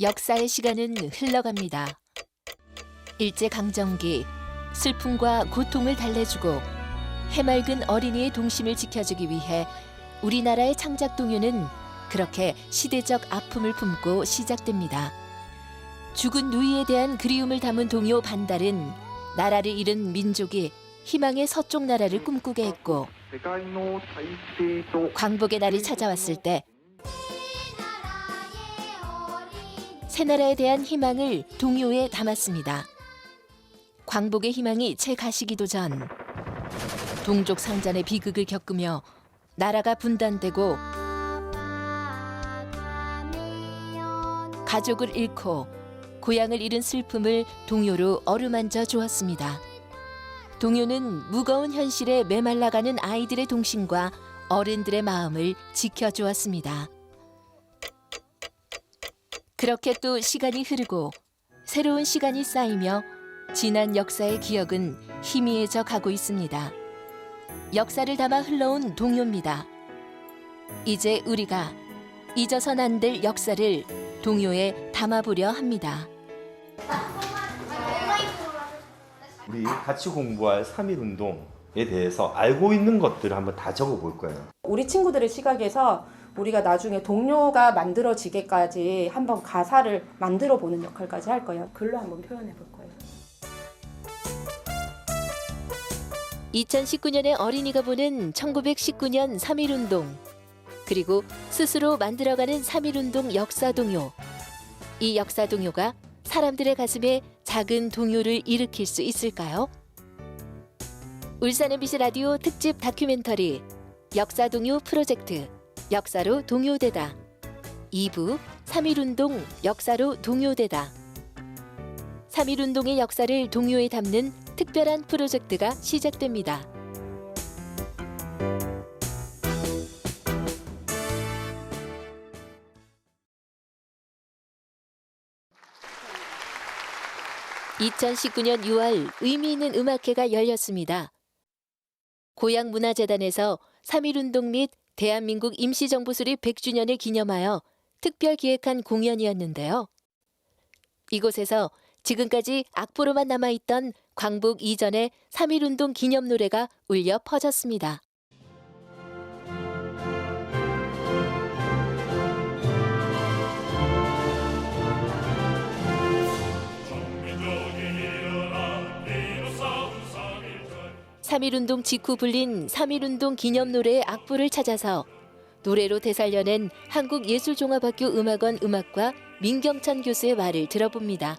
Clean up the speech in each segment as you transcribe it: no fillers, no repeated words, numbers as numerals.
역사의 시간은 흘러갑니다. 일제강점기, 슬픔과 고통을 달래주고 해맑은 어린이의 동심을 지켜주기 위해 우리나라의 창작동요는 그렇게 시대적 아픔을 품고 시작됩니다. 죽은 누이에 대한 그리움을 담은 동요 반달은 나라를 잃은 민족이 희망의 서쪽 나라를 꿈꾸게 했고, 광복의 날이 찾아왔을 때 새나라에 대한 희망을 동요에 담았습니다. 광복의 희망이 채 가시기도 전 동족 상잔의 비극을 겪으며 나라가 분단되고 가족을 잃고 고향을 잃은 슬픔을 동요로 어루만져 주었습니다. 동요는 무거운 현실에 메말라가는 아이들의 동심과 어른들의 마음을 지켜주었습니다. 그렇게 또 시간이 흐르고 새로운 시간이 쌓이며 지난 역사의 기억은 희미해져 가고 있습니다. 역사를 담아 흘러온 동요입니다. 이제 우리가 잊어선 안 될 역사를 동요에 담아보려 합니다. 우리 같이 공부할 3.1운동에 대해서 알고 있는 것들을 한번 다 적어볼 거예요. 우리 친구들의 시각에서 우리가 나중에 동요가 만들어지게까지 한번 가사를 만들어 보는 역할까지 할 거예요. 글로 한번 표현해 볼 거예요. 2019년에 어린이가 보는 1919년 3.1운동, 그리고 스스로 만들어가는 3.1운동 역사동요. 이 역사동요가 사람들의 가슴에 작은 동요를 일으킬 수 있을까요? 울산 MBC 라디오 특집 다큐멘터리 역사동요 프로젝트 역사로 동요되다. 2부 3.1운동 역사로 동요되다. 3.1운동의 역사를 동요에 담는 특별한 프로젝트가 시작됩니다. (2019년 6월) 의미 있는 음악회가 열렸습니다. 고향문화재단에서 3.1운동 및 대한민국 임시정부 수립 100주년을 기념하여 특별 기획한 공연이었는데요. 이곳에서 지금까지 악보로만 남아있던 광복 이전의 3.1운동 기념 노래가 울려 퍼졌습니다. (3.1운동) 직후 불린 3.1운동 기념 노래의 악보를 찾아서 노래로 되살려낸 한국예술종합학교 음악원 음악과 민경찬 교수의 말을 들어봅니다.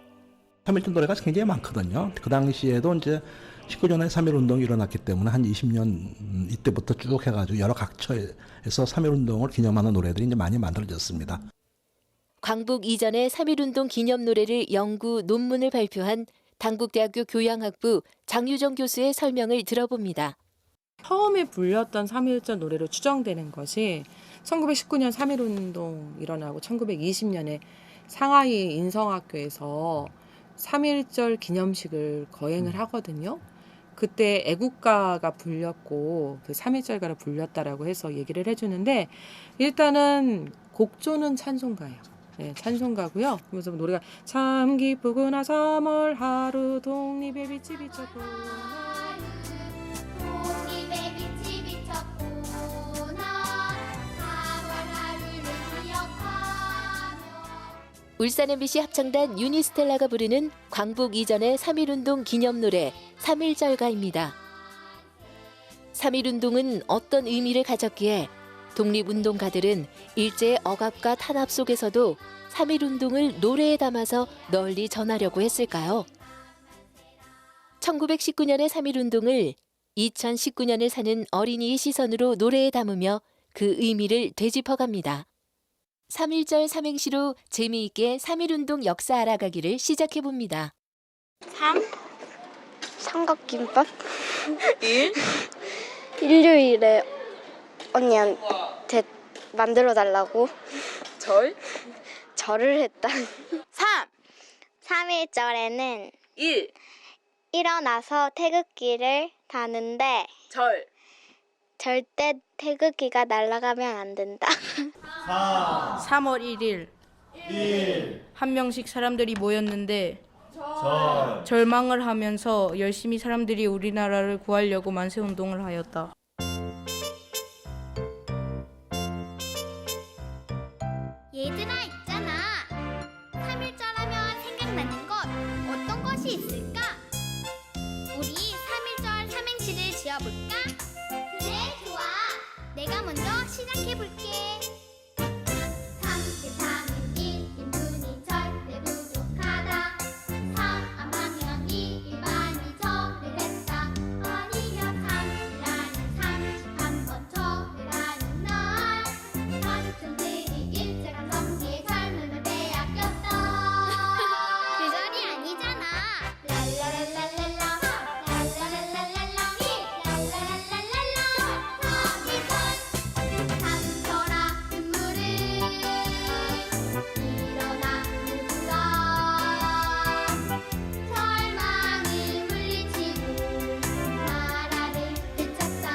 3.1절 노래가 굉장히 많거든요. 그 당시에도 이제 19년에 3.1운동이 일어났기 때문에 한 20년 이때부터 쭉 해가지고 여러 각처에서 3.1운동을 기념하는 노래들이 이제 많이 만들어졌습니다. 광복 이전의 3.1운동 기념 노래를 연구 논문을 발표한 당국대학교 교양학부 장유정 교수의 설명을 들어봅니다. 처음에 불렸던 3.1절 노래로 추정되는 것이 1919년 3.1운동 일어나고 1920년에 상하이 인성학교에서 3.1절 기념식을 거행을 하거든요. 그때 애국가가 불렸고 그 3.1절가를 불렸다라고 해서 얘기를 해주는데, 일단은 곡조는 찬송가예요. 네, 찬송가고요. 그래서 노래가 참 기쁘구나 3월 하루 독립의 빛이 비쳤구나. 울산 MBC 합창단 유니스텔라가 부르는 광복 이전의 3.1운동 기념 노래 3.1절가입니다. 3.1운동은 어떤 의미를 가졌기에 독립운동가들은 일제의 억압과 탄압 속에서도 3.1운동을 노래에 담아서 널리 전하려고 했을까요? 1919년의 3.1운동을 2019년을 사는 어린이의 시선으로 노래에 담으며 그 의미를 되짚어갑니다. 3.1절 삼행시로 재미있게 3.1운동 역사 알아가기를 시작해봅니다. 3. 삼각김밥. 1. 일요일에 언니한테 만들어달라고 절을 했다. 3. 3.1절에는 1. 일어나서 태극기를 다는데 절. 절대 태극기가 날아가면 안 된다. 3월 1일 한 명씩 사람들이 모였는데 절망을 하면서 열심히 사람들이 우리나라를 구하려고 만세운동을 하였다. 얘들아 있잖아. 3.1절 하면 생각나는 것 어떤 것이 있을까? 우리 3.1절 삼행시를 지어볼까? 그래 좋아. 내가 먼저 시작해볼게. 33은 1인분이 절대 부족하다. 3 안방형이 일반이 절대됐다. 아니면 3이라는 31번 절대라는 날. 사십천들이 일제가 성리의 젊음을 빼앗겼다. 그 절이 아니잖아. 랄라랄랄랄라 랄라랄랄랄라 랄라랄랄랄라. 삼설아 눈물을 일어나 누구라. 절망을 물리치고 나라를 되찾자.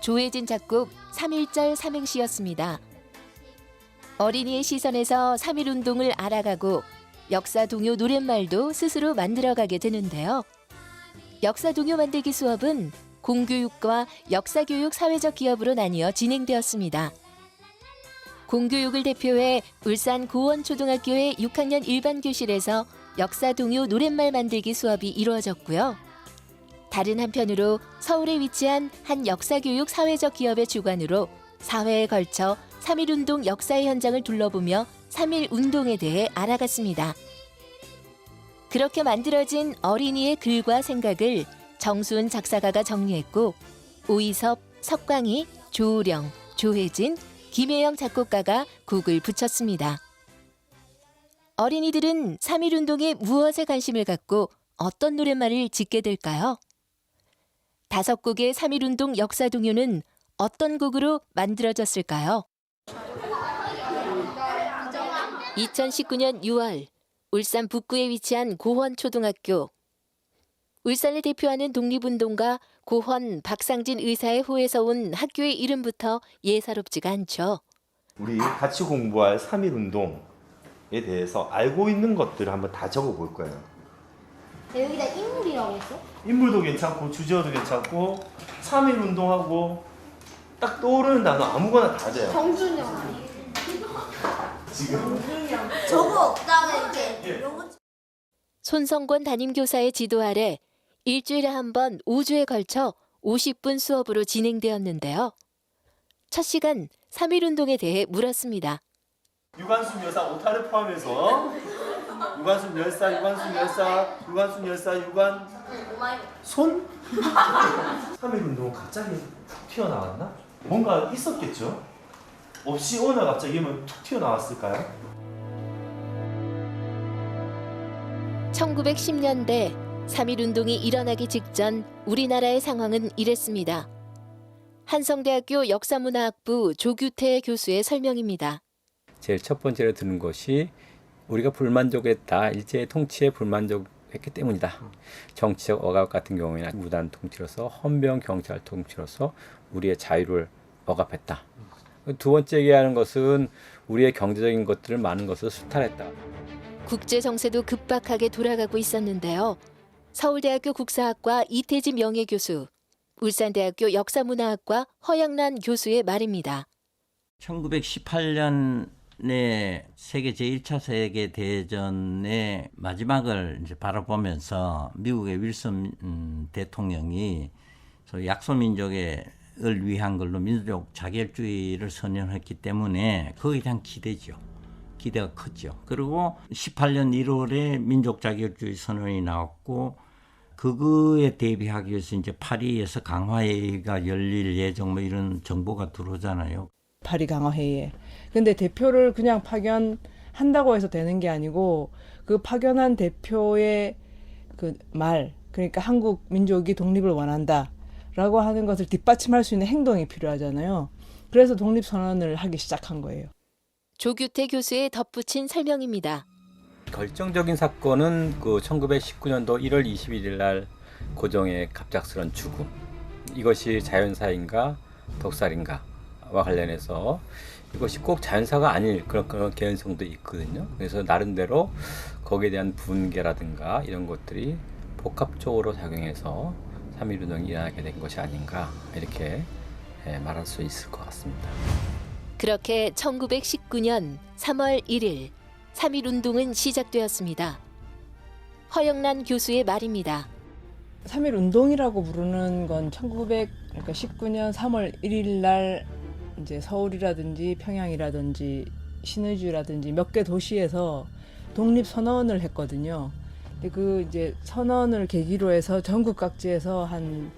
조혜진 작곡 3.1절 삼행시였습니다. 어린이의 시선에서 3.1운동을 알아가고 역사 동요 노랫말도 스스로 만들어가게 되는데요. 역사 동요 만들기 수업은 공교육과 역사교육 사회적 기업으로 나뉘어 진행되었습니다. 공교육을 대표해 울산 고원초등학교의 6학년 일반 교실에서 역사 동요 노랫말 만들기 수업이 이루어졌고요. 다른 한편으로 서울에 위치한 한 역사교육 사회적 기업의 주관으로 사회에 걸쳐 3.1운동 역사의 현장을 둘러보며 3.1운동에 대해 알아갔습니다. 그렇게 만들어진 어린이의 글과 생각을 정수은 작사가가 정리했고 오이섭, 석광희, 조우령, 조혜진, 김혜영 작곡가가 곡을 붙였습니다. 어린이들은 3.1운동에 무엇에 관심을 갖고 어떤 노랫말을 짓게 될까요? 5곡의 3.1운동 역사 동요는 어떤 곡으로 만들어졌을까요? 2019년 6월 울산 북구에 위치한 고헌초등학교. 울산을 대표하는 독립운동가 고헌 박상진 의사의 호에서 온 학교의 이름부터 예사롭지가 않죠. 우리 같이 공부할 3.1운동에 대해서 알고 있는 것들을 한번 다 적어볼 거예요. 여기다 인물이라고 했어? 인물도 괜찮고 주제어도 괜찮고 3.1운동하고 딱 떠오르는 단어 아무거나 다 돼요. 정준영 아니? 지금 저거 없다가 이제 이런 거. 손성권 담임교사의 지도 아래 일주일에 한 번 5주에 걸쳐 50분 수업으로 진행되었는데요. 첫 시간 3.1운동에 대해 물었습니다. 유관순 여사 오타를 포함해서 유관순 열사, 유관순 열사, 유관순 열사, 유관 손? 3.1운동은 갑자기 툭 튀어나왔나? 뭔가 있었겠죠? 없이 오늘 갑자기 툭 튀어나왔을까요? 1910년대 3.1운동이 일어나기 직전 우리나라의 상황은 이랬습니다. 한성대학교 역사문화학부 조규태 교수의 설명입니다. 제일 첫 번째로 드는 것이 우리가 불만족했다. 일제의 통치에 불만족했기 때문이다. 정치적 억압 같은 경우에는 무단 통치로서 헌병 경찰 통치로서 우리의 자유를 억압했다. 두 번째 얘기하는 것은 우리의 경제적인 것들을 많은 것을 수탈했다. 국제 정세도 급박하게 돌아가고 있었는데요. 서울대학교 국사학과 이태지 명예교수, 울산대학교 역사문화학과 허양란 교수의 말입니다. 1918년에 세계 제1차 세계대전의 마지막을 이제 바라보면서 미국의 윌슨 대통령이 소위 약소민족을 위한 걸로 민족 자결주의를 선언했기 때문에 거기에 대한 기대가 컸죠. 그리고 18년 1월에 민족 자결주의 선언이 나왔고 그거에 대비하기 위해서 이제 파리에서 강화회의가 열릴 예정 뭐 이런 정보가 들어오잖아요. 파리 강화회의에. 근데 대표를 그냥 파견한다고 해서 되는 게 아니고 그 파견한 대표의 그 말, 그러니까 한국 민족이 독립을 원한다라고 하는 것을 뒷받침할 수 있는 행동이 필요하잖아요. 그래서 독립선언을 하기 시작한 거예요. 조규태 교수의 덧붙인 설명입니다. 결정적인 사건은 그 1919년도 1월 21일 날 고종의 갑작스런 죽음. 이것이 자연사인가 독살인가 자연사와 관련해서 이것이 꼭 자연사가 아닐 그런 개연성도 있거든요. 그래서 나름대로 거기에 대한 분계라든가 이런 것들이 복합적으로 작용해서 3.1운동이 일어나게 된 것이 아닌가 이렇게 말할 수 있을 것 같습니다. 그렇게 1919년 3월 1일 3.1운동은 시작되었습니다. 허영란 교수의 말입니다. 3.1 운동이라고 부르는 건 1919년 3월 1일 날 이제 서울이라든지 평양이라든지 신의주라든지 몇 개 도시에서 독립 선언을 했거든요. 근데 그 이제 선언을 계기로 해서 전국 각지에서 한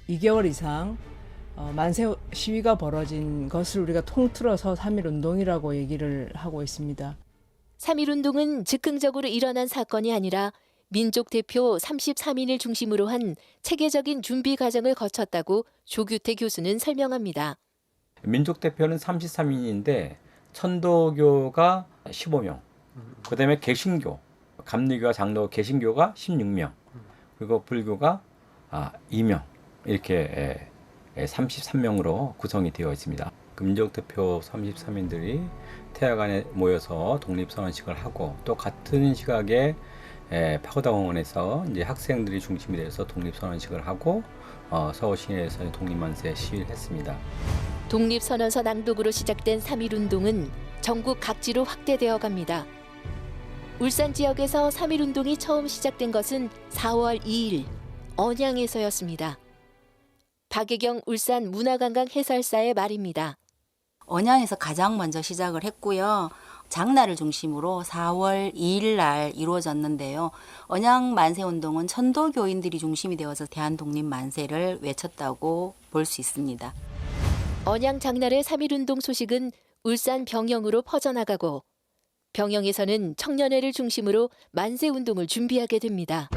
2개월 이상 만세 시위가 벌어진 것을 우리가 통틀어서 3.1 운동이라고 얘기를 하고 있습니다. 3.1운동은 즉흥적으로 일어난 사건이 아니라 민족 대표 33인을 중심으로 한 체계적인 준비 과정을 거쳤다고 조규태 교수는 설명합니다. 민족 대표는 33인인데 천도교가 15명, 그다음에 개신교, 감리교와 장로 개신교가 16명, 그리고 불교가 2명 이렇게 33명으로 구성이 되어 있습니다. 민족 대표 33인들이 태화관에 모여서 독립선언식을 하고 또 같은 시각에 파고다공원에서 이제 학생들이 중심이 돼서 독립선언식을 하고 서울 시내에서 독립만세 시위를 했습니다. 독립선언서 낭독으로 시작된 3.1운동은 전국 각지로 확대되어 갑니다. 울산 지역에서 3.1운동이 처음 시작된 것은 4월 2일 언양에서였습니다. 박예경 울산 문화관광 해설사의 말입니다. 언양에서 가장 먼저 시작을 했고요. 장날을 중심으로 4월 2일 날 이루어졌는데요. 언양 만세운동은 천도교인들이 중심이 되어서 대한독립 만세를 외쳤다고 볼 수 있습니다. 언양 장날의 3.1운동 소식은 울산 병영으로 퍼져나가고 병영에서는 청년회를 중심으로 만세운동을 준비하게 됩니다.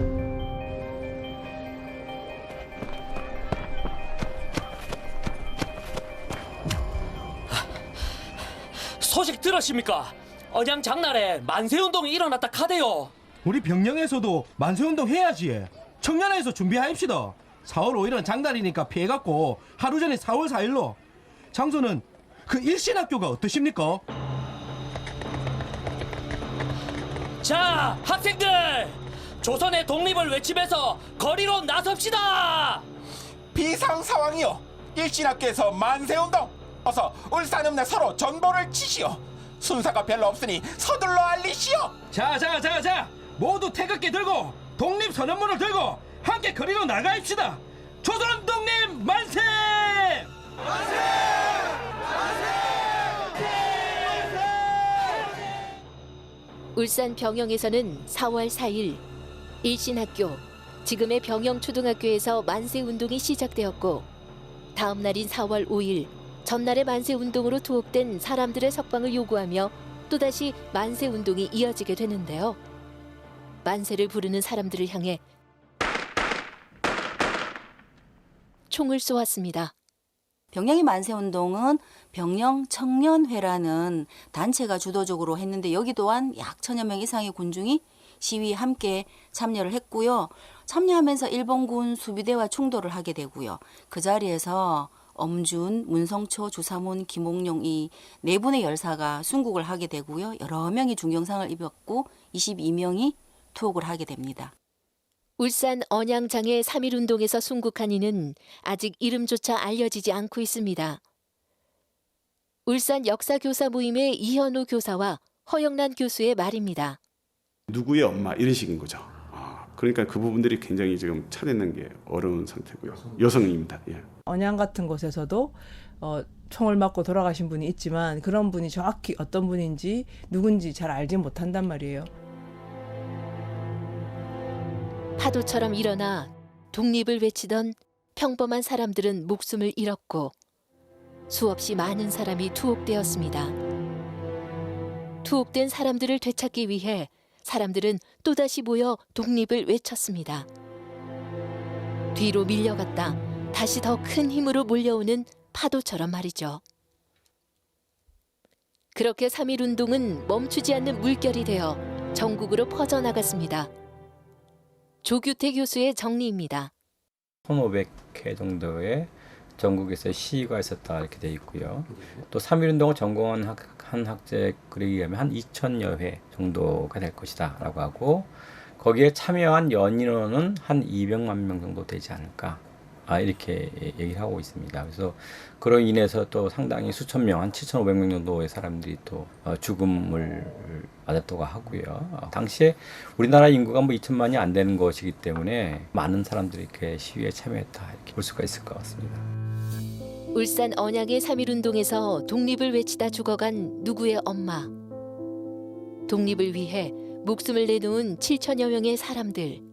소식 들으십니까? 언양 장날에 만세운동이 일어났다 카대요. 우리 병영에서도 만세운동 해야지. 청년회에서 준비하입시다. 4월 5일은 장날이니까 피해갖고 하루 전에 4월 4일로. 장소는 그 일신학교가 어떠십니까? 자, 학생들! 조선의 독립을 외치면서 거리로 나섭시다! 비상 상황이요. 일신학교에서 만세운동. 어서 울산읍내 서로 전보를 치시오. 순서가 별로 없으니 서둘러 알리시오. 자, 모두 태극기 들고 독립선언문을 들고 함께 거리로 나가입시다. 조선 독립 만세! 만세! 울산 병영에서는 4월 4일 일신학교, 지금의 병영초등학교에서 만세운동이 시작되었고 다음 날인 4월 5일 전날의 만세운동으로 투옥된 사람들의 석방을 요구하며 또다시 만세운동이 이어지게 되는데요. 만세를 부르는 사람들을 향해 총을 쏘았습니다. 병영의 만세운동은 병영 청년회라는 단체가 주도적으로 했는데 여기 또한 약 1,000여 명 이상의 군중이 시위에 함께 참여를 했고요. 참여하면서 일본군 수비대와 충돌을 하게 되고요. 그 자리에서 엄준, 문성초, 주사문, 김옥룡 이 네 분의 열사가 순국을 하게 되고요. 여러 명이 중경상을 입었고 22명이 투옥을 하게 됩니다. 울산 언양장의 3.1운동에서 순국한 이는 아직 이름조차 알려지지 않고 있습니다. 울산 역사교사 모임의 이현우 교사와 허영란 교수의 말입니다. 누구의 엄마 이런 식인 거죠. 그러니까 그 부분들이 굉장히 지금 찾아내는 게 어려운 상태고요. 여성입니다. 예. 언양 같은 곳에서도 총을 맞고 돌아가신 분이 있지만 그런 분이 정확히 어떤 분인지 누군지 잘 알지 못한단 말이에요. 파도처럼 일어나 독립을 외치던 평범한 사람들은 목숨을 잃었고 수없이 많은 사람이 투옥되었습니다. 투옥된 사람들을 되찾기 위해 사람들은 또다시 모여 독립을 외쳤습니다. 뒤로 밀려갔다 다시 더 큰 힘으로 몰려오는 파도처럼 말이죠. 그렇게 3.1운동은 멈추지 않는 물결이 되어 전국으로 퍼져나갔습니다. 조규태 교수의 정리입니다. 1,500회 정도의 전국에서 시위가 있었다 이렇게 돼 있고요. 또 3.1운동을 전공한 한 학자에 의하면 한 2,000여 회 정도가 될 것이다라고 하고 거기에 참여한 연인원은 한 200만 명 정도 되지 않을까 이렇게 얘기를 하고 있습니다. 그래서 그로 인해서 또 상당히 수천 명, 한 7,500명 정도의 사람들이 또 죽음을 맞았다고 하고요. 당시에 우리나라 인구가 뭐 2천만이 안 되는 것이기 때문에 많은 사람들이 이렇게 시위에 참여했다 이렇게 볼 수가 있을 것 같습니다. 울산 언양의 3.1운동에서 독립을 외치다 죽어간 누구의 엄마. 독립을 위해 목숨을 내놓은 7천여 명의 사람들.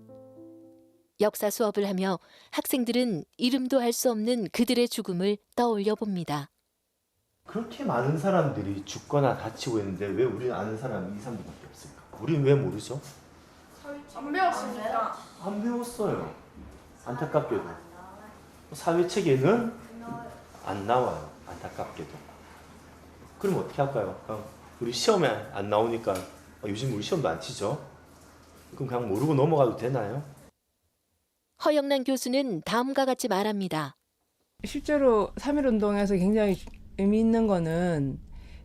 역사 수업을 하며 학생들은 이름도 알 수 없는 그들의 죽음을 떠올려 봅니다. 그렇게 많은 사람들이 죽거나 다치고 있는데 왜 우리는 아는 사람이 2, 3분밖에 없을까? 우리는 왜 모르죠? 안 배웠습니다. 안 배웠어요. 안타깝게도. 사회책에는 안 나와요. 안타깝게도. 그럼 어떻게 할까요? 우리 시험에 안 나오니까 요즘 우리 시험도 안 치죠? 그럼 그냥 모르고 넘어가도 되나요? 허영란 교수는 다음과 같이 말합니다. 실제로 3.1운동에서 굉장히 의미 있는 거는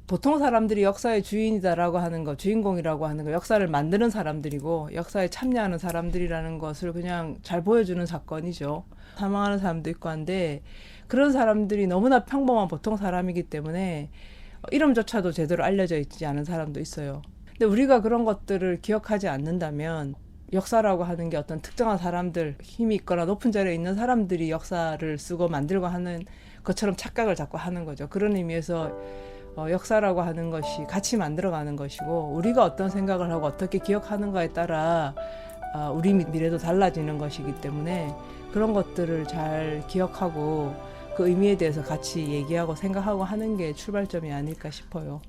보통 사람들이 역사의 주인이다라고 하는 거, 주인공이라고 하는 거, 역사를 만드는 사람들이고 역사에 참여하는 사람들이라는 것을 그냥 잘 보여주는 사건이죠. 사망하는 사람도 있고 한데 그런 사람들이 너무나 평범한 보통 사람이기 때문에 이름조차도 제대로 알려져 있지 않은 사람도 있어요. 근데 우리가 그런 것들을 기억하지 않는다면 역사라고 하는 게 어떤 특정한 사람들, 힘이 있거나 높은 자리에 있는 사람들이 역사를 쓰고 만들고 하는 것처럼 착각을 자꾸 하는 거죠. 그런 의미에서 역사라고 하는 것이 같이 만들어가는 것이고 우리가 어떤 생각을 하고 어떻게 기억하는가에 따라 우리 미래도 달라지는 것이기 때문에 그런 것들을 잘 기억하고 그 의미에 대해서 같이 얘기하고 생각하고 하는 게 출발점이 아닐까 싶어요.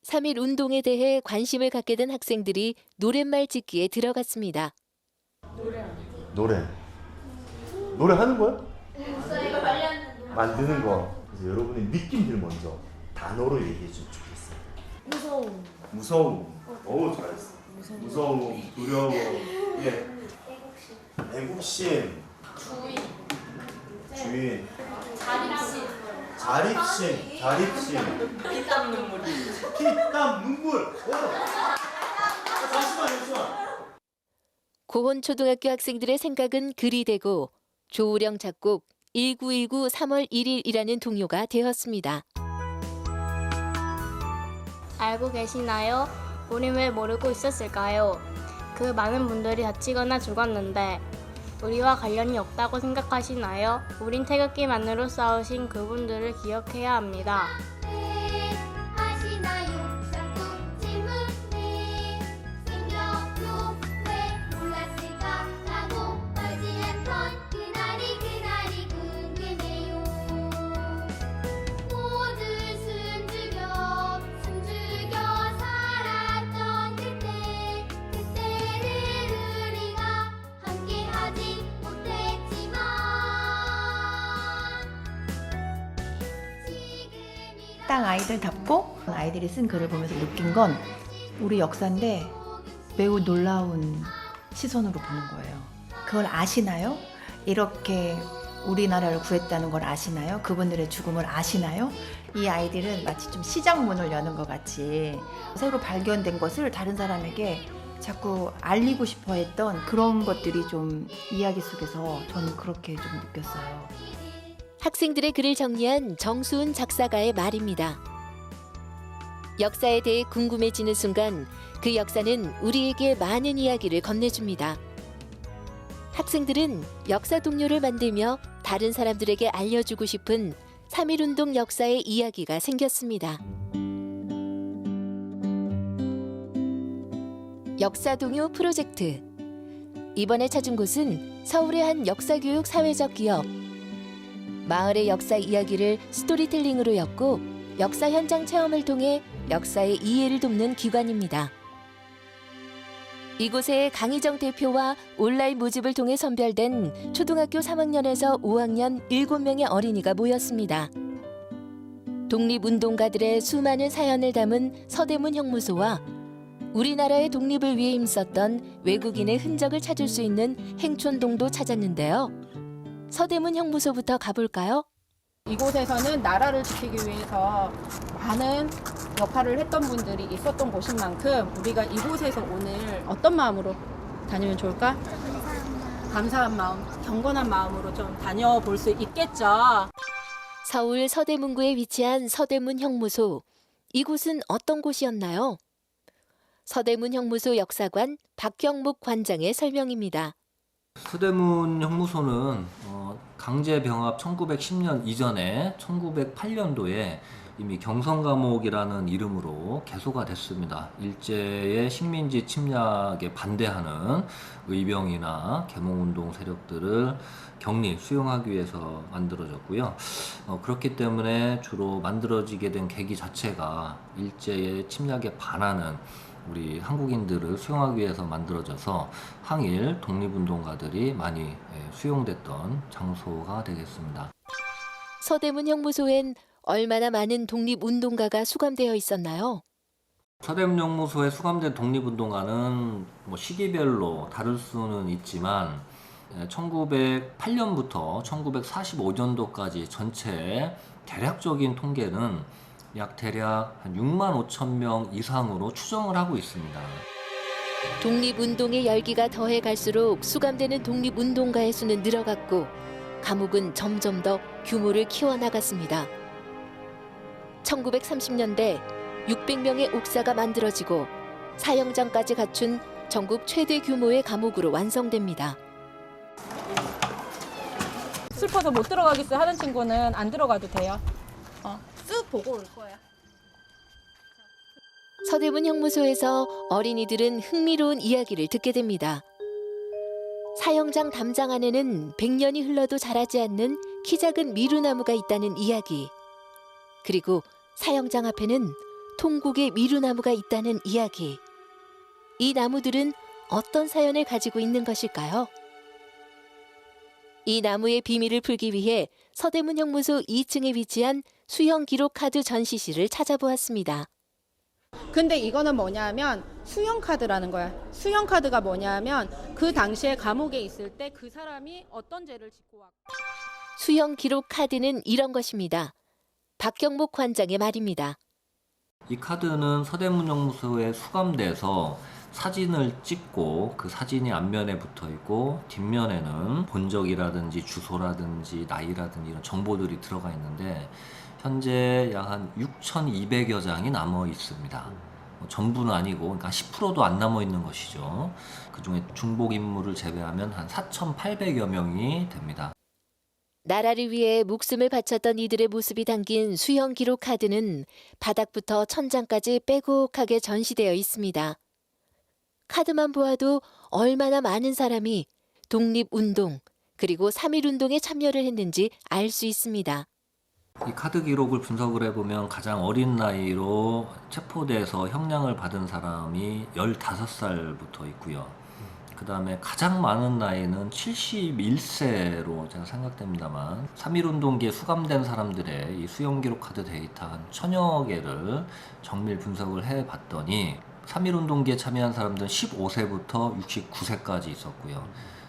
3.1운동에 대해 관심을 갖게 된 학생들이 노랫말 짓기에 들어갔습니다. 노래 하는 거야? 만드는 거. 그래서 여러분의 느낌들 먼저 단어로 얘기해 주면 좋겠어요. 무서움. 오, 잘했어. 무서움, 두려움, 애국심, 주인, 자립심, 피땀 눈물. 잠시만. 고혼초등학교 학생들의 생각은 글이 되고 조우령 작곡 1919 3월 1일이라는 동요가 되었습니다. 알고 계시나요? 우린 왜 모르고 있었을까요? 그 많은 분들이 다치거나 죽었는데 우리와 관련이 없다고 생각하시나요? 우린 태극기만으로 싸우신 그분들을 기억해야 합니다. 아시나요? 쌍둥 질문에 생겨요. 왜 몰랐을까? 라고 멀지않던 그날이 궁금해요. 모두 숨죽여 살았던 그때를 우리가 함께하지 못했지만 딱 아이들답고 아이들이 쓴 글을 보면서 느낀 건 우리 역사인데 매우 놀라운 시선으로 보는 거예요. 그걸 아시나요? 이렇게 우리나라를 구했다는 걸 아시나요? 그분들의 죽음을 아시나요? 이 아이들은 마치 좀 시장문을 여는 것 같이 새로 발견된 것을 다른 사람에게 자꾸 알리고 싶어 했던 그런 것들이 좀 이야기 속에서 저는 그렇게 좀 느꼈어요. 학생들의 글을 정리한 정수은 작사가의 말입니다. 역사에 대해 궁금해지는 순간 그 역사는 우리에게 많은 이야기를 건네줍니다. 학생들은 역사 동료를 만들며 다른 사람들에게 알려주고 싶은 3.1운동 역사의 이야기가 생겼습니다. 역사 동요 프로젝트. 이번에 찾은 곳은 서울의 한 역사교육 사회적 기업. 마을의 역사 이야기를 스토리텔링으로 엮고 역사 현장 체험을 통해 역사의 이해를 돕는 기관입니다. 이곳에 강희정 대표와 온라인 모집을 통해 선별된 초등학교 3학년에서 5학년 7명의 어린이가 모였습니다. 독립운동가들의 수많은 사연을 담은 서대문 형무소와 우리나라의 독립을 위해 힘썼던 외국인의 흔적을 찾을 수 있는 행촌동도 찾았는데요. 서대문 형무소부터 가볼까요? 이곳에서는 나라를 지키기 위해서 많은 역할을 했던 분들이 있었던 곳인 만큼 우리가 이곳에서 오늘 어떤 마음으로 다니면 좋을까? 감사한 마음, 경건한 마음으로 좀 다녀볼 수 있겠죠. 서울 서대문구에 위치한 서대문 형무소. 이곳은 어떤 곳이었나요? 서대문 형무소 역사관 박경묵 관장의 설명입니다. 서대문 형무소는 강제병합 1910년 이전에 1908년도에 이미 경성감옥이라는 이름으로 개소가 됐습니다. 일제의 식민지 침략에 반대하는 의병이나 계몽운동 세력들을 격리, 수용하기 위해서 만들어졌고요. 그렇기 때문에 주로 만들어지게 된 계기 자체가 일제의 침략에 반하는 우리 한국인들을 수용하기 위해서 만들어져서 항일 독립운동가들이 많이 수용됐던 장소가 되겠습니다. 서대문 형무소엔 얼마나 많은 독립운동가가 수감되어 있었나요? 서대문 형무소에 수감된 독립운동가는 시기별로 다를 수는 있지만 1908년부터 1945년도까지 전체 대략적인 통계는 대략 한 6만 5천 명 이상으로 추정을 하고 있습니다. 독립운동의 열기가 더해갈수록 수감되는 독립운동가의 수는 늘어갔고 감옥은 점점 더 규모를 키워나갔습니다. 1930년대 600명의 옥사가 만들어지고 사형장까지 갖춘 전국 최대 규모의 감옥으로 완성됩니다. 슬퍼서 못 들어가겠어요 하는 친구는 안 들어가도 돼요. 쓱 보고 올 거야. 서대문 형무소에서 어린이들은 흥미로운 이야기를 듣게 됩니다. 사형장 담장 안에는 100년이 흘러도 자라지 않는 키 작은 미루나무가 있다는 이야기. 그리고 사형장 앞에는 통곡의 미루나무가 있다는 이야기. 이 나무들은 어떤 사연을 가지고 있는 것일까요? 이 나무의 비밀을 풀기 위해 서대문 형무소 2층에 위치한 수형 기록 카드 전시실을 찾아보았습니다. 근데 이거는 뭐냐면 수형 카드라는 거야. 수형 카드가 뭐냐면 그 당시에 감옥에 있을 때 그 사람이 어떤 죄를 짓고 왔고. 수형 기록 카드는 이런 것입니다. 박경묵 관장의 말입니다. 이 카드는 서대문 형무소에 수감돼서 사진을 찍고 그 사진이 앞면에 붙어 있고 뒷면에는 본적이라든지 주소라든지 나이라든지 이런 정보들이 들어가 있는데 현재 약 한 6,200여 장이 남아 있습니다. 전부는 아니고 그러니까 10%도 안 남아 있는 것이죠. 그중에 중복 인물을 제외하면 한 4,800여 명이 됩니다. 나라를 위해 목숨을 바쳤던 이들의 모습이 담긴 수형 기록 카드는 바닥부터 천장까지 빼곡하게 전시되어 있습니다. 카드만 보아도 얼마나 많은 사람이 독립운동 그리고 3.1운동에 참여를 했는지 알 수 있습니다. 이 카드 기록을 분석을 해보면 가장 어린 나이로 체포돼서 형량을 받은 사람이 15살부터 있고요. 그 다음에 가장 많은 나이는 71세로 제가 생각됩니다만 3.1운동기에 수감된 사람들의 이 수용기록 카드 데이터 한 1000여 개를 정밀 분석을 해봤더니 3.1운동기에 참여한 사람들은 15세부터 69세까지 있었고요.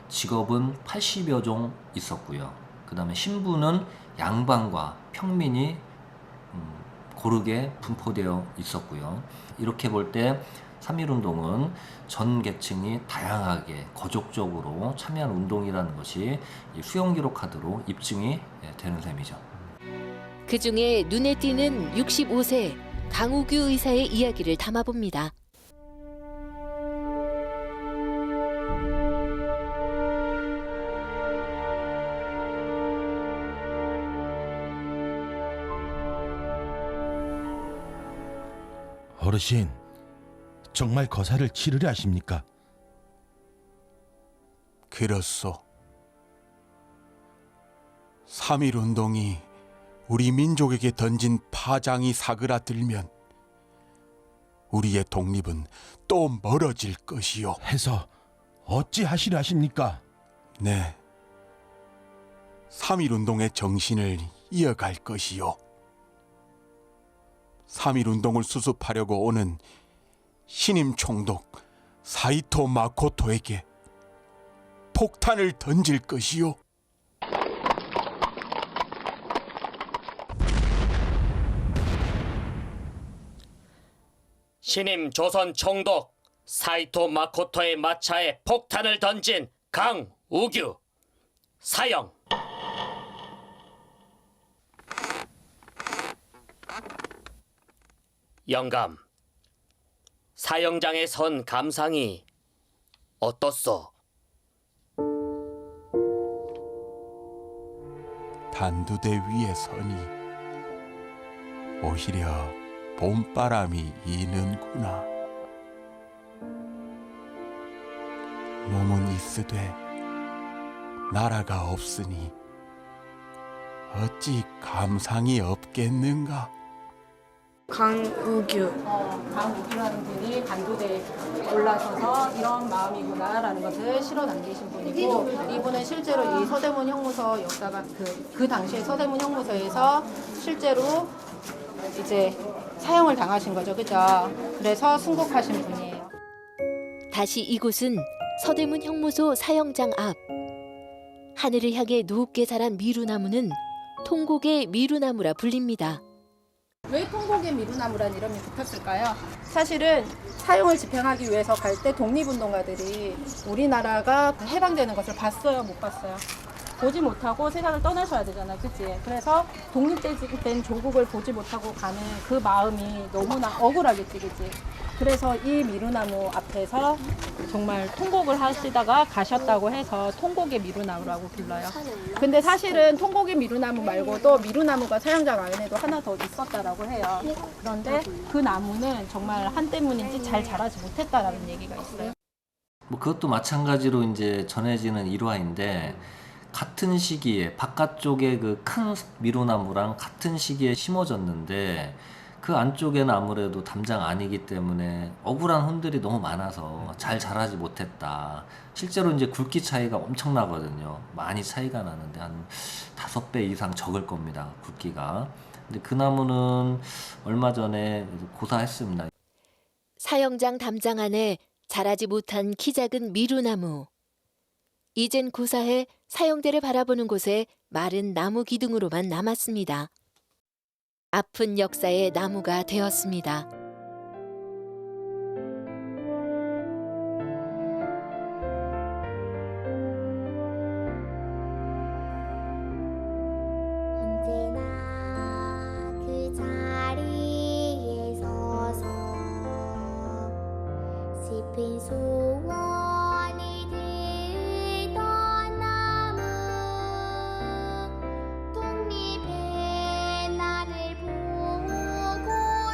직업은 80여 종 있었고요. 그 다음에 신분은 양반과 평민이 고르게 분포되어 있었고요. 이렇게 볼 때 3.1운동은 전 계층이 다양하게 거족적으로 참여한 운동이라는 것이 이 수용기록 카드로 입증이 되는 셈이죠. 그중에 눈에 띄는 65세 강우규 의사의 이야기를 담아봅니다. 어르신, 정말 거사를 치르려 하십니까? 그렇소. 3.1운동이 우리 민족에게 던진 파장이 사그라들면 우리의 독립은 또 멀어질 것이요. 해서 어찌 하시려 하십니까? 네. 3.1운동의 정신을 이어갈 것이요. 3.1운동을 수습하려고 오는 신임 총독 사이토 마코토에게 폭탄을 던질 것이요. 신임 조선 총독 사이토 마코토의 마차에 폭탄을 던진 강우규 사형. 영감, 사형장에 선 감상이 어떻소? 단두대 위에 서니 오히려 봄바람이 이는구나. 몸은 있으되 나라가 없으니 어찌 감상이 없겠는가. 강우규. 강우규라는 분이 단도대에 올라서서 이런 마음이구나라는 것을 실어 남기신 분이고, 이분은 실제로 이 서대문 형무소 역사가 그 당시에 서대문 형무소에서 실제로 이제 사형을 당하신 거죠, 그죠? 그래서 순국하신 분이에요. 다시 이곳은 서대문 형무소 사형장 앞. 하늘을 향해 높게 자란 미루나무는 통곡의 미루나무라 불립니다. 왜 통곡의 미루나무란 이름이 붙었을까요? 사실은 사형을 집행하기 위해서 갈 때 독립운동가들이 우리나라가 해방되는 것을 봤어요, 못 봤어요? 보지 못하고 세상을 떠나셔야 되잖아요, 그치? 그래서 독립된 조국을 보지 못하고 가는 그 마음이 너무나 억울하겠지, 그치? 그래서 이 미루나무 앞에서 정말 통곡을 하시다가 가셨다고 해서 통곡의 미루나무라고 불러요. 근데 사실은 통곡의 미루나무 말고도 미루나무가 사형장 안에도 하나 더 있었다라고 해요. 그런데 그 나무는 정말 한때문인지 잘 자라지 못했다라는 얘기가 있어요. 뭐 그것도 마찬가지로 이제 전해지는 일화인데, 같은 시기에 바깥쪽에 그 큰 미루나무랑 같은 시기에 심어졌는데 그 안쪽에는 아무래도 담장 아니기 때문에 억울한 혼들이 너무 많아서 잘 자라지 못했다. 실제로 이제 굵기 차이가 엄청나거든요. 많이 차이가 나는데 한 5배 이상 적을 겁니다, 굵기가. 근데 그 나무는 얼마 전에 고사했습니다. 사형장 담장 안에 자라지 못한 키 작은 미루나무. 이젠 고사해 사형대를 바라보는 곳에 마른 나무 기둥으로만 남았습니다. 아픈 역사의 나무가 되었습니다. 언제나 그 자리에 서서 슬픈 소원이 들던 나무, 독립의 날을 보고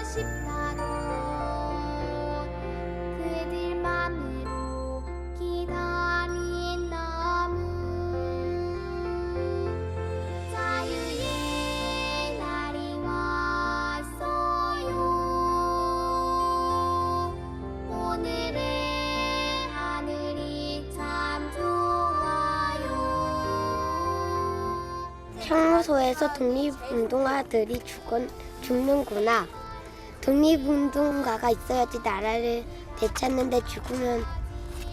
싶다던 그들만으로 기다린 나무, 자유의 날이 왔어요. 오늘의 하늘이 참 좋아요. 형무소에서 독립운동가들이 죽는구나. 독립운동가가 있어야지 나라를 되찾는데 죽으면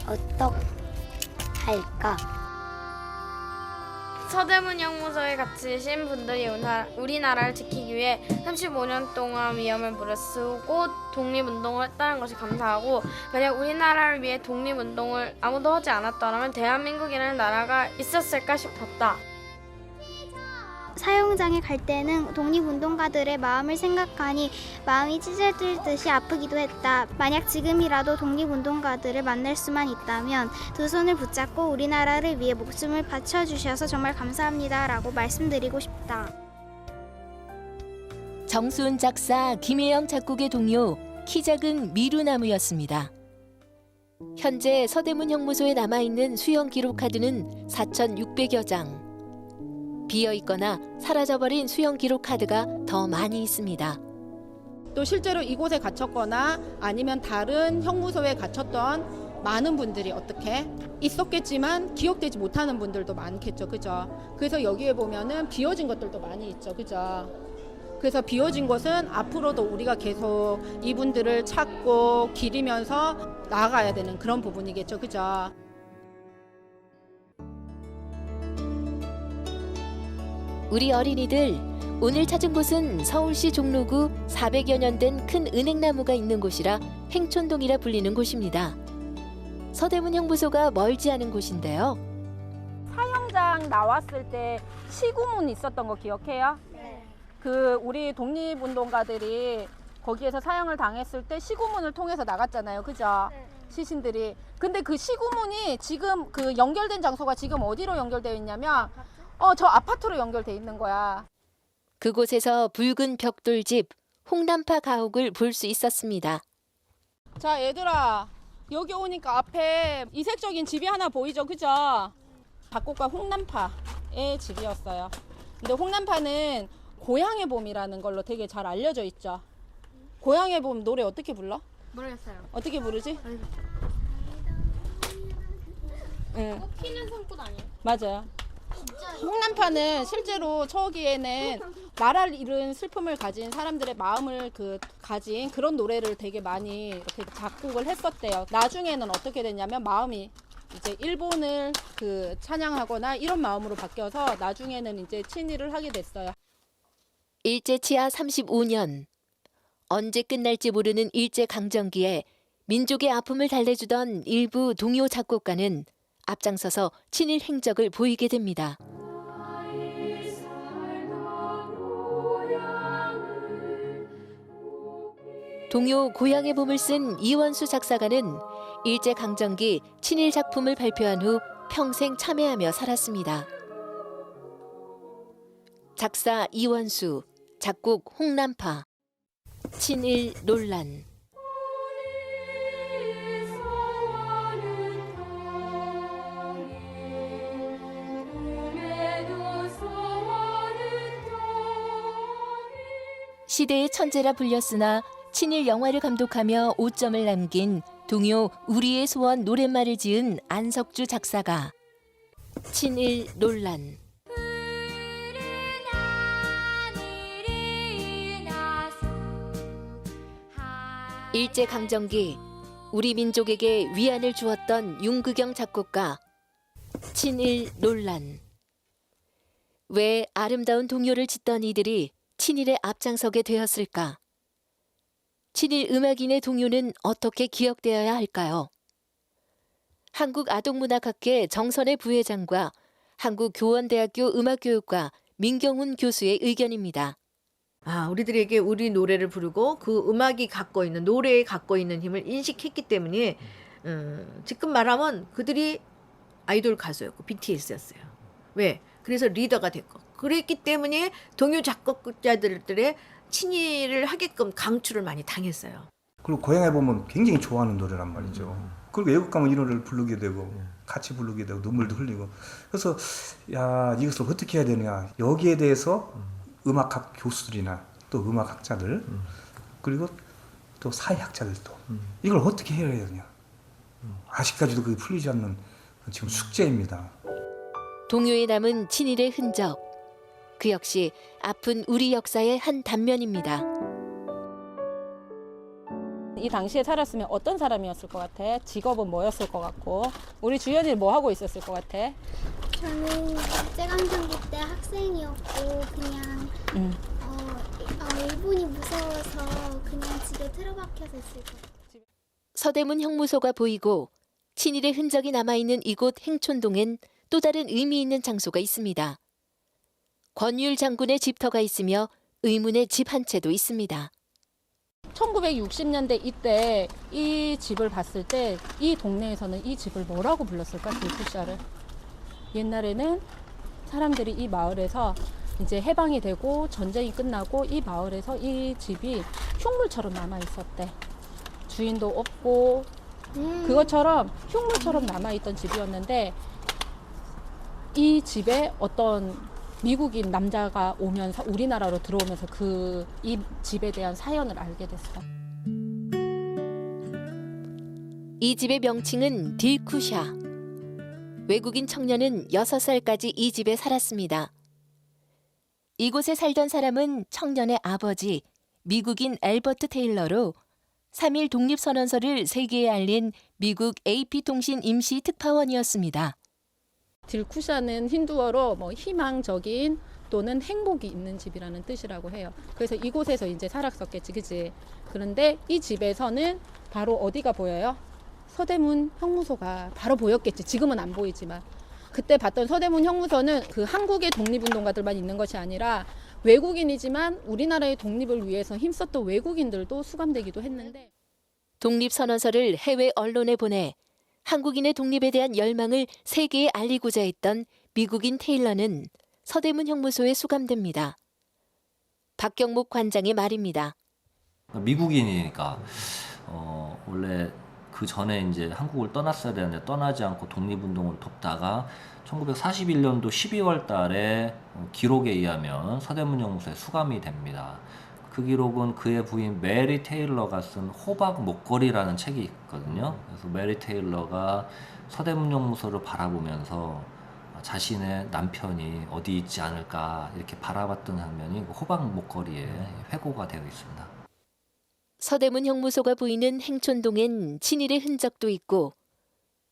어떡할까? 서대문 형무소에 갇히신 분들이 우리나라를 지키기 위해 35년 동안 위험을 무릅쓰고 독립운동을 했다는 것이 감사하고, 만약 우리나라를 위해 독립운동을 아무도 하지 않았더라면 대한민국이라는 나라가 있었을까 싶었다. 사형장에 갈 때는 독립운동가들의 마음을 생각하니 마음이 찢어지듯이 아프기도 했다. 만약 지금이라도 독립운동가들을 만날 수만 있다면 두 손을 붙잡고 우리나라를 위해 목숨을 바쳐주셔서 정말 감사합니다라고 말씀드리고 싶다. 정수은 작사, 김혜영 작곡의 동요 키 작은 미루나무였습니다. 현재 서대문 형무소에 남아있는 수형 기록 카드는 4,600여 장. 비어있거나 사라져버린 수형 기록 카드가 더 많이 있습니다. 또 실제로 이곳에 갇혔거나 아니면 다른 형무소에 갇혔던 많은 분들이 어떻게 있었겠지만 기억되지 못하는 분들도 많겠죠, 그죠? 그래서 여기에 보면은 비어진 것들도 많이 있죠, 그죠? 그래서 비어진 곳은 앞으로도 우리가 계속 이분들을 찾고 기리면서 나아가야 되는 그런 부분이겠죠, 그죠? 우리 어린이들, 오늘 찾은 곳은 서울시 종로구 400여 년 된 큰 은행나무가 있는 곳이라 행촌동이라 불리는 곳입니다. 서대문 형무소가 멀지 않은 곳인데요. 사형장 나왔을 때 시구문 있었던 거 기억해요? 네. 그 우리 독립운동가들이 거기에서 사형을 당했을 때 시구문을 통해서 나갔잖아요. 그죠? 네. 시신들이. 근데 그 시구문이 지금 그 연결된 장소가 지금 어디로 연결되어 있냐면 저 아파트로 연결돼 있는 거야. 그곳에서 붉은 벽돌집 홍남파 가옥을 볼 수 있었습니다. 자, 얘들아. 여기 오니까 앞에 이색적인 집이 하나 보이죠? 그죠? 작곡가 홍남파의 집이었어요. 근데 홍남파는 고향의 봄이라는 걸로 되게 잘 알려져 있죠. 고향의 봄 노래 어떻게 불러? 모르겠어요. 어떻게 부르지? 응. 피는 손꽃 아니에요? 맞아요. 홍남파는 실제로 저기에는 나라를 잃은 슬픔을 가진 사람들의 마음을 가진 그런 노래를 되게 많이 이렇게 작곡을 했었대요. 나중에는 어떻게 됐냐면 마음이 이제 일본을 찬양하거나 이런 마음으로 바뀌어서 나중에는 이제 친일을 하게 됐어요. 일제치하 35년. 언제 끝날지 모르는 일제강점기에 민족의 아픔을 달래주던 일부 동요 작곡가는 앞장서서 친일 행적을 보이게 됩니다. 동요 고향의 봄을 쓴 이원수 작사가는 일제강점기 친일 작품을 발표한 후 평생 참여하며 살았습니다. 작사 이원수, 작곡 홍남파. 친일 논란. 시대의 천재라 불렸으나 친일 영화를 감독하며 5점을 남긴 동요 우리의 소원 노랫말을 지은 안석주 작사가. 친일 논란. 일제강점기 우리 민족에게 위안을 주었던 윤극영 작곡가. 친일 논란. 왜 아름다운 동요를 짓던 이들이 친일에 앞장서게 되었을까? 친일 음악인의 동요는 어떻게 기억되어야 할까요? 한국아동문학학회 정선의 부회장과 한국교원대학교 음악교육과 민경훈 교수의 의견입니다. 우리들에게 우리 노래를 부르고 그 음악이 갖고 있는 노래에 갖고 있는 힘을 인식했기 때문에 지금 말하면 그들이 아이돌 가수였고 BTS였어요. 왜? 그래서 리더가 됐고 그랬기 때문에 동요 작곡자들의 친일을 하게끔 강추를 많이 당했어요. 그리고 고향에 보면 굉장히 좋아하는 노래란 말이죠. 그리고 외국 가면 이 노래를 부르게 되고 같이 부르게 되고 눈물도 흘리고 그래서 야 이것을 어떻게 해야 되냐 여기에 대해서 음악학 교수들이나 또 음악학자들 그리고 또 사회학자들도 이걸 어떻게 해야 되냐 아직까지도 그게 풀리지 않는 지금 숙제입니다. 동요에 남은 친일의 흔적. 그 역시 아픈 우리 역사의 한 단면입니다. 이 당시에 살았으면 어떤 사람이었을 것 같아? 직업은 뭐였을 것 같고 우리 주연이 뭐 하고 있었을 것 같아? 저는 일제강점기 때 학생이었고 그냥 일본이 무서워서 그냥 집에 틀어박혀서 있을 것 같아요. 서대문 형무소가 보이고 친일의 흔적이 남아있는 이곳 행촌동엔 또 다른 의미 있는 장소가 있습니다. 권율 장군의 집터가 있으며 의문의 집 한 채도 있습니다. 1960년대 이때 이 집을 봤을 때 이 동네에서는 이 집을 뭐라고 불렀을까? 들쿠샤를. 옛날에는 사람들이 이 마을에서 이제 해방이 되고 전쟁이 끝나고 이 마을에서 이 집이 흉물처럼 남아 있었대. 주인도 없고 그것처럼 흉물처럼 남아 있던 집이었는데 이 집에 어떤 미국인 남자가 오면서 우리나라로 들어오면서 이 집에 대한 사연을 알게 됐어. 이 집의 명칭은 딜쿠샤. 외국인 청년은 6살까지 이 집에 살았습니다. 이곳에 살던 사람은 청년의 아버지, 미국인 앨버트 테일러로 3.1 독립선언서를 세계에 알린 미국 AP통신 임시 특파원이었습니다. 딜쿠샤는 힌두어로 희망적인 또는 행복이 있는 집이라는 뜻이라고 해요. 그래서 이곳에서 이제 살았었겠지, 그치? 그런데 이 집에서는 바로 어디가 보여요? 서대문 형무소가 바로 보였겠지. 지금은 안 보이지만. 그때 봤던 서대문 형무소는 그 한국의 독립운동가들만 있는 것이 아니라 외국인이지만 우리나라의 독립을 위해서 힘썼던 외국인들도 수감되기도 했는데, 독립선언서를 해외 언론에 보내 한국인의 독립에 대한 열망을 세계에 알리고자 했던 미국인 테일러는 서대문 형무소에 수감됩니다. 박경목 관장의 말입니다. 미국인이니까 원래 그 전에 이제 한국을 떠났어야 되는데 떠나지 않고 독립운동을 돕다가 1941년도 12월 달에 기록에 의하면 서대문 형무소에 수감이 됩니다. 그 기록은 그의 부인 메리 테일러가 쓴 호박 목걸이라는 책이 있거든요. 그래서 메리 테일러가 서대문 형무소를 바라보면서 자신의 남편이 어디 있지 않을까 이렇게 바라봤던 장면이 그 호박 목걸이에 회고가 되어 있습니다. 서대문 형무소가 보이는 행촌동엔 친일의 흔적도 있고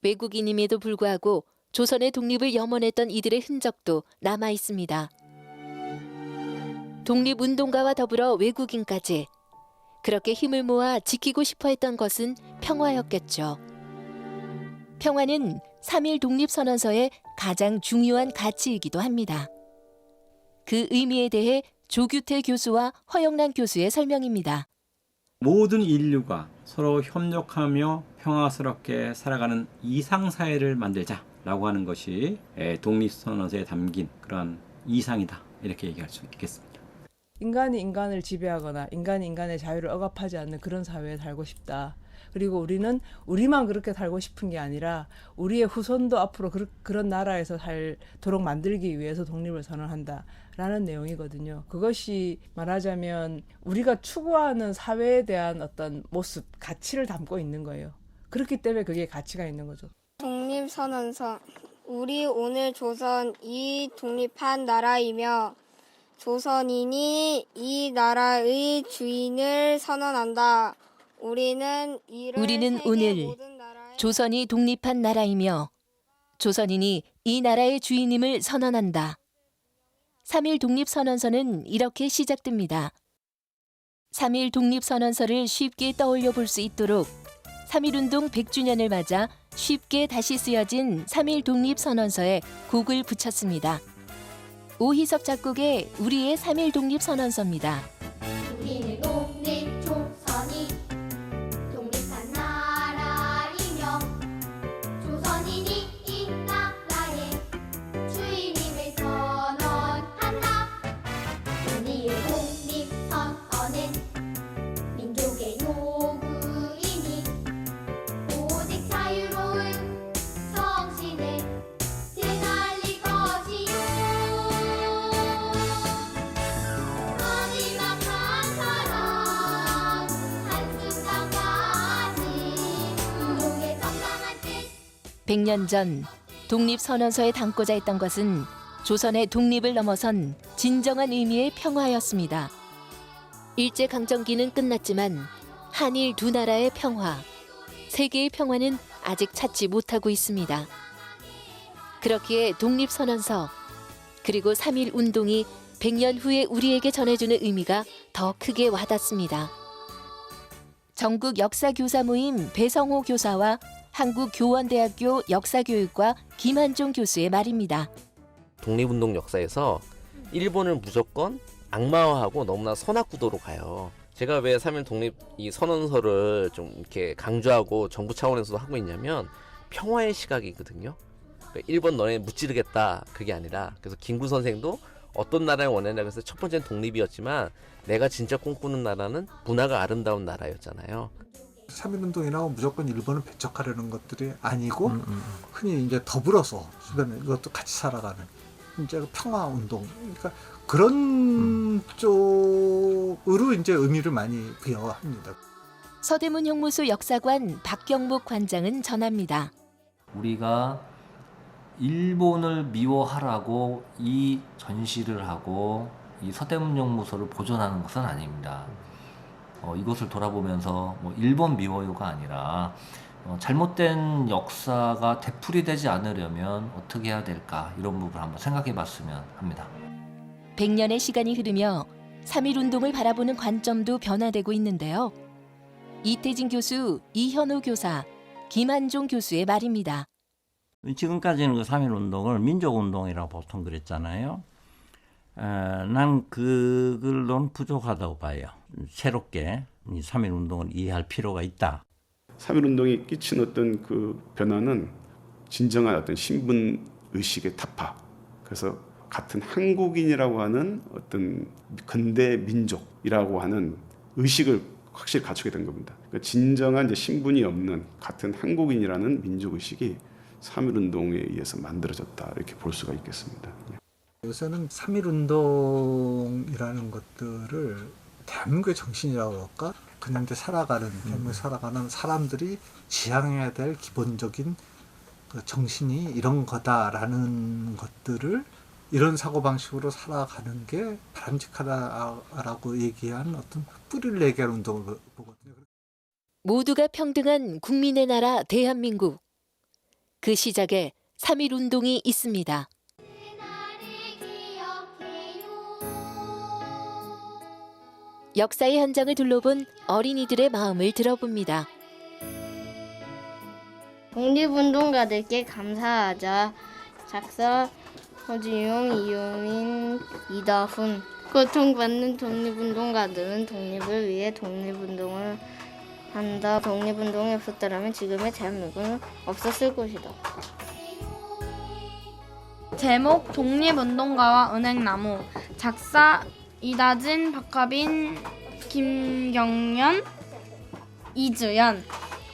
외국인임에도 불구하고 조선의 독립을 염원했던 이들의 흔적도 남아 있습니다. 독립운동가와 더불어 외국인까지 그렇게 힘을 모아 지키고 싶어 했던 것은 평화였겠죠. 평화는 3.1 독립선언서의 가장 중요한 가치이기도 합니다. 그 의미에 대해 조규태 교수와 허영란 교수의 설명입니다. 모든 인류가 서로 협력하며 평화스럽게 살아가는 이상사회를 만들자라고 하는 것이 독립선언서에 담긴 그런 이상이다. 이렇게 얘기할 수 있겠습니다. 인간이 인간을 지배하거나 인간이 인간의 자유를 억압하지 않는 그런 사회에 살고 싶다. 그리고 우리는 우리만 그렇게 살고 싶은 게 아니라 우리의 후손도 앞으로 그런 나라에서 살도록 만들기 위해서 독립을 선언한다라는 내용이거든요. 그것이 말하자면 우리가 추구하는 사회에 대한 어떤 모습, 가치를 담고 있는 거예요. 그렇기 때문에 그게 가치가 있는 거죠. 독립선언서. 우리 오늘 조선이 독립한 나라이며 조선인이 이 나라의 주인을 선언한다. 우리는 오늘 조선이 독립한 나라이며 조선인이 이 나라의 주인임을 선언한다. 3.1 독립선언서는 이렇게 시작됩니다. 3.1 독립선언서를 쉽게 떠올려 볼 수 있도록 3.1운동 100주년을 맞아 쉽게 다시 쓰여진 3.1 독립선언서에 곡을 붙였습니다. 오희섭 작곡의 우리의 3.1 독립선언서입니다. 우리는 독립 조선이 독립한 나라이며 조선인이 이 나라의 주인임을 선언한다. 우리의 독립선언은 민족의 요구이니 오직 자유로운 정신을 되살릴 것이요. 마지막한 사랑 한순간까지 운동의 정당한 뜻. 100년 전 독립선언서에 담고자 했던 것은 조선의 독립을 넘어선 진정한 의미의 평화였습니다. 일제강점기는 끝났지만 한일 두 나라의 평화, 세계의 평화는 아직 찾지 못하고 있습니다. 그렇기에 독립선언서, 그리고 3.1 운동이 100년 후에 우리에게 전해주는 의미가 더 크게 와닿습니다. 전국 역사교사 모임 배성호 교사와 한국교원대학교 역사교육과 김한종 교수의 말입니다. 독립운동 역사에서 일본을 무조건 악마화하고 너무나 선악구도로 가요. 제가 왜 3.1 독립 이 선언서를 좀 이렇게 강조하고 정부 차원에서도 하고 있냐면 평화의 시각이거든요. 그러니까 일본 너네 무찌르겠다 그게 아니라, 그래서 김구 선생도 어떤 나라를 원했냐 그래서 첫 번째는 독립이었지만 내가 진짜 꿈꾸는 나라는 문화가 아름다운 나라였잖아요. 3.1운동이라고 무조건 일본을 배척하려는 것들이 아니고 흔히 이제 더불어서 주변에 이것도 같이 살아가는 이제 평화운동, 그러니까 그런 쪽으로 이제 의미를 많이 부여합니다. 서대문 형무소 역사관 박경목 관장은 전합니다. 우리가 일본을 미워하라고 이 전시를 하고 이 서대문 형무소를 보존하는 것은 아닙니다. 이것을 돌아보면서 뭐 일본 미워요가 아니라 잘못된 역사가 되풀이되지 않으려면 어떻게 해야 될까, 이런 부분을 한번 생각해 봤으면 합니다. 100년의 시간이 흐르며 3.1운동을 바라보는 관점도 변화되고 있는데요. 이태진 교수, 이현호 교사, 김한종 교수의 말입니다. 지금까지는 그 3.1운동을 민족운동이라고 보통 그랬잖아요. 난 그걸로는 부족하다고 봐요. 새롭게 이 3.1운동을 이해할 필요가 있다. 3.1운동이 끼친 어떤 그 변화는 진정한 어떤 신분 의식의 타파. 그래서 같은 한국인이라고 하는 어떤 근대 민족이라고 하는 의식을 확실히 갖추게 된 겁니다. 그러니까 진정한 이제 신분이 없는 같은 한국인이라는 민족 의식이 3.1운동에 의해서 만들어졌다 이렇게 볼 수가 있겠습니다. 요새는 3.1운동이라는 것들을 대한민국의 정신이라고 할까? 그냥 대한민국에 살아가는 사람들이 지향해야 될 기본적인 그 정신이 이런 거다라는 것들을 이런 사고방식으로 살아가는 게 바람직하다라고 얘기한 어떤 뿌리를 얘기하는 운동을 보거든요. 모두가 평등한 국민의 나라 대한민국. 그 시작에 3.1운동이 있습니다. 역사의 현장을 둘러본 어린이들의 마음을 들어봅니다. 독립운동가들께 감사하자. 작사 허지용, 이유민, 이다훈. 고통받는 독립운동가들은 독립을 위해 독립운동을 한다. 독립운동이 없었더라면 지금의 대한민국은 없었을 것이다. 제목 독립운동가와 은행나무. 작사 이다진, 박하빈, 김경연, 이주연.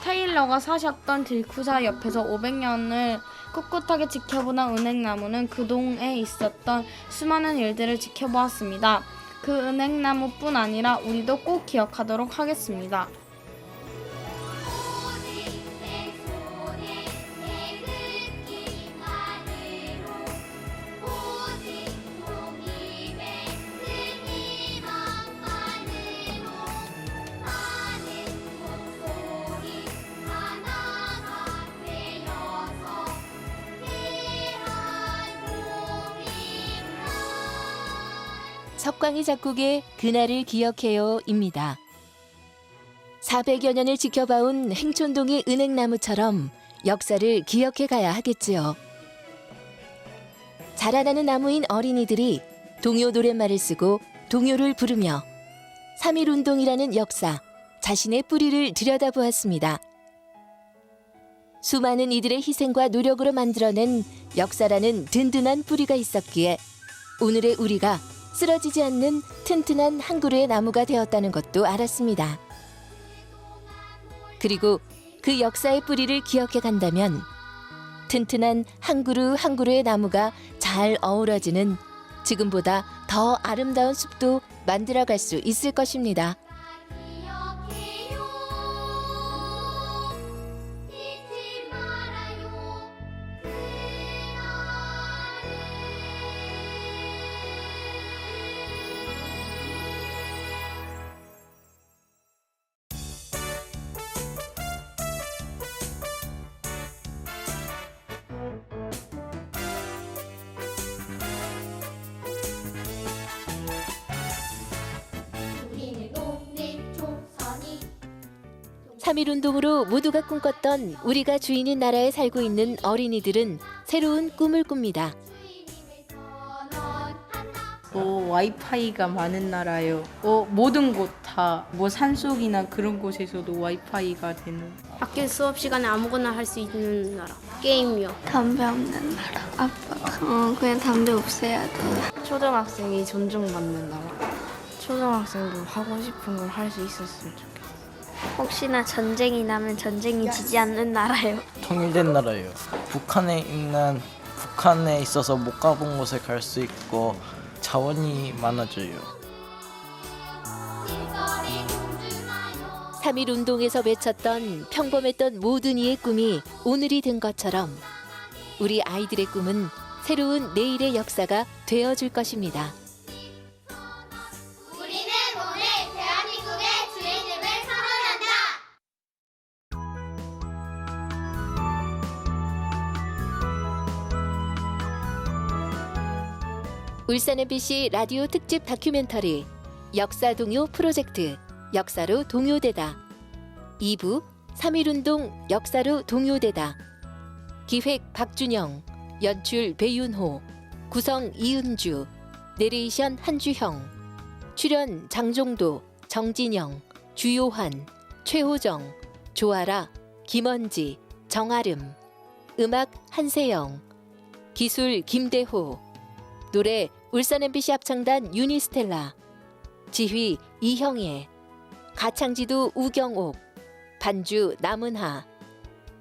테일러가 사셨던 들쿠사 옆에서 500년을 꿋꿋하게 지켜보던 은행나무는 그 동에 있었던 수많은 일들을 지켜보았습니다. 그 은행나무뿐 아니라 우리도 꼭 기억하도록 하겠습니다. 석광희 작곡의 그날을 기억해요입니다. 400여 년을 지켜봐온 행촌동의 은행나무처럼 역사를 기억해 가야 하겠지요. 자라나는 나무인 어린이들이 동요 노랫말을 쓰고 동요를 부르며 3.1운동이라는 역사, 자신의 뿌리를 들여다보았습니다. 수많은 이들의 희생과 노력으로 만들어낸 역사라는 든든한 뿌리가 있었기에 오늘의 우리가 쓰러지지 않는 튼튼한 한 그루의 나무가 되었다는 것도 알았습니다. 그리고 그 역사의 뿌리를 기억해 간다면 튼튼한 한 그루 한 그루의 나무가 잘 어우러지는 지금보다 더 아름다운 숲도 만들어갈 수 있을 것입니다. 우리는 독립조선이 3.1운동으로 모두가 꿈꿨던 우리가 주인인 나라에 살고 있는 어린이들은 새로운 꿈을 꿉니다. 와이파이가 많은 나라예요. 모든 곳 다 산속이나 그런 곳에서도 와이파이가 되는. 학교 수업 시간에 아무거나 할 수 있는 나라. 게임이요. 담배 없는 나라. 아빠가 그냥 담배 없애야 돼. 초등학생이 존중받는 나라. 초등학생도 하고 싶은 걸 할 수 있었으면 좋겠어요. 혹시나 전쟁이 나면 전쟁이 지지 않는 나라예요. 통일된 나라예요. 북한에 있어서 못 가본 곳에 갈 수 있고 자원이 많아져요. 3.1운동에서 외쳤던 평범했던 모든 이의 꿈이 오늘이 된 것처럼 우리 아이들의 꿈은 새로운 내일의 역사가 되어줄 것입니다. 우리는 오늘 대한민국의 주인임을 선언한다. 울산 MBC 라디오 특집 다큐멘터리 역사동요 프로젝트 역사로 동요되다 2부 3.1운동 역사로 동요되다 기획 박준영, 연출 배윤호, 구성 이은주, 내레이션 한주형, 출연 장종도, 정진영, 주요한, 최호정, 조아라, 김원지, 정아름, 음악 한세영, 기술 김대호, 노래 울산 MBC 합창단 유니스텔라, 지휘 이형예, 가창지도 우경옥, 반주 남은하,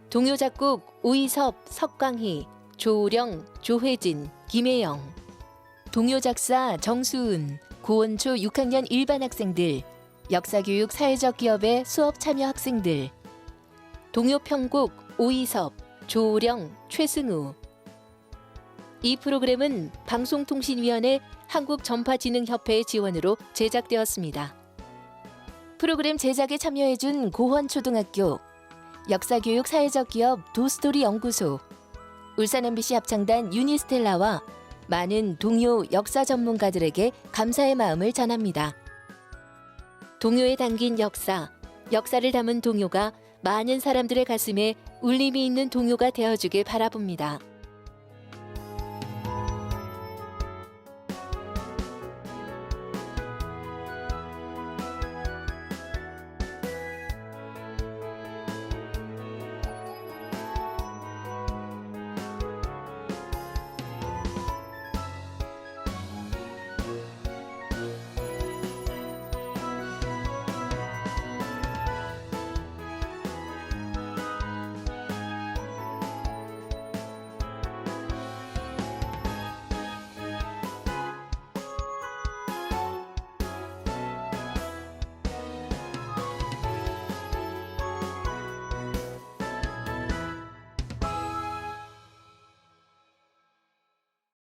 동요 작곡 오이섭, 석광희, 조우령, 조혜진, 김혜영, 동요 작사 정수은, 고원초 6학년 일반 학생들, 역사교육 사회적 기업의 수업 참여 학생들, 동요 편곡 오이섭, 조우령, 최승우. 이 프로그램은 방송통신위원회 한국전파진흥협회의 지원으로 제작되었습니다. 프로그램 제작에 참여해준 고원초등학교, 역사교육 사회적 기업 도스토리 연구소, 울산 MBC 합창단 유니스텔라와 많은 동요 역사 전문가들에게 감사의 마음을 전합니다. 동요에 담긴 역사, 역사를 담은 동요가 많은 사람들의 가슴에 울림이 있는 동요가 되어주길 바라봅니다.